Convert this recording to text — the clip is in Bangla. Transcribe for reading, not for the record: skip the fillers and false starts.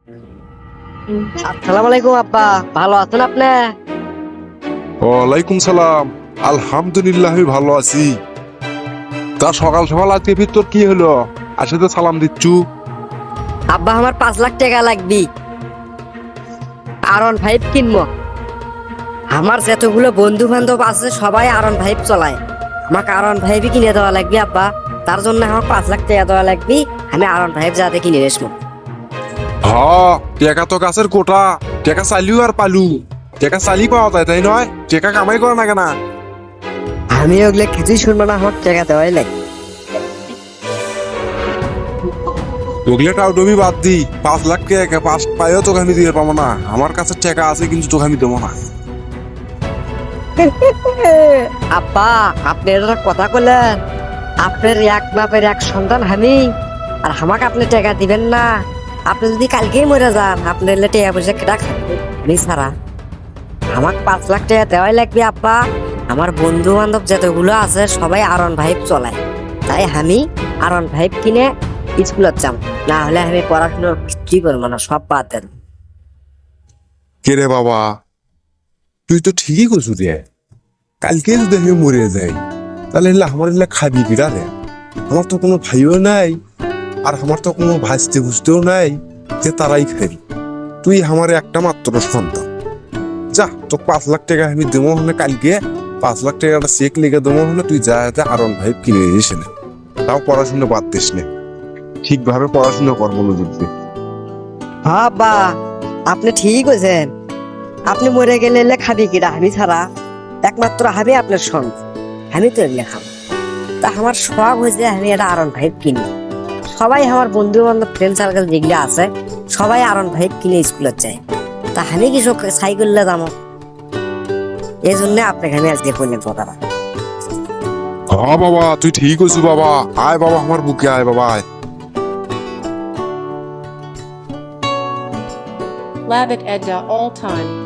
আসসালামু আলাইকুম আব্বা, ভালো আছেন আপনি? ওয়ালাইকুম সালাম। আলহামদুলিল্লাহ আমি ভালো আছি। তা সকাল সকাল আজকে ফির তোর কি হলো? আসে তো সালাম দিচ্ছু। আব্বা আমার 5 লাখ টাকা লাগবে, R15 কিনবো। আমার যতগুলো বন্ধু বান্ধব আছে সবাই R15 চলায়, আমাকে R15 কিনে দেওয়া লাগবে আব্বা। তার জন্য আমার 5 লাখ টাকা দেওয়া লাগবে, আমি R15 যাতে কিনে আসবো। টেকা তো গাছের কোটা, টেকা চালিও আর পালু, টেকা চালি পাওয়া যায় তাই নয়? টেকা কামাই করে না কেনা? আমি ওগুলো কিছুই শুনবো না, আমার টাকা দেওয়াই লাগবে। ওগুলো টাউটমি বাদ দি, 5 লাখ টাকা পাঁচ পাইও তোকে আমি দিয়ে পাবো না। আমার কাছে টাকা আছে কিন্তু তোকে আমি দেবো না। আব্বা আপনি এটা কথা বললেন, আপনার এক বাপের এক সন্তান আমি, আর আমাকে আপনি টাকা দিবেন না? আপনি যদি কালকেই মরে যান, আপনি এলে টাকা পয়সা কেটা খাবেন? আমি ছাড়া আমাকে 5 লাখ টাকা দেওয়াই লাগবে আব্বা। আমার বন্ধু বান্ধব যতগুলো আছে সবাই R15 চলায়, তাই আমি R15 কিনে স্কুলত যাম, না হলে আমি পড়াশোনা কি করবো না, সব বাদ দেন। কে রে বাবা, তুই তো ঠিকই করছু রে। কালকে যদি আমি মরে যাই তাহলে আমার খাবি কিরা রে? আমার তো কোনো ভাইও নাই, আর আমার তো কোনো ভাসতে বুঝতেও নাই যে তারাই খাবি। তুই আমার একটা মাত্র সন্তান। যা, তো 5 লাখ টাকা আমি দেবো হলে কালকে, 5 লাখ টাকা একটা চেক লিখে দেবো হলে তুই যা R15 কিনে দিস না। তাও পড়াশোনা বাদ দিস না, ঠিকভাবে পড়াশোনা কর মনোযোগ দিয়ে। হ্যাঁ আব্বা আপনি ঠিক কইছেন, আপনি মরে গেলে এলে খাবি কিরা? আমি ছাড়া একমাত্র হাবি আপনার সন্তান, আমি তো এলে খাবো। তা আমার শখ হয়েছে আমি এটা R15 কিনি। সবাই আমার বন্ধু বান্ধব ফ্রেন্ড সার্কেল যেগুলো আছে সবাই R15 কিনে স্কুলে যায়, তা আমি কি সাইকেলে যাবো? এই জন্য আপনাকে আমি আজকে করলাম কথাটা। হ্যাঁ বাবা, তুই ঠিক আছিস বাবা। আয় বাবা, আমার বুকে আয় বাবা, আয়। Lavitt Edda all time.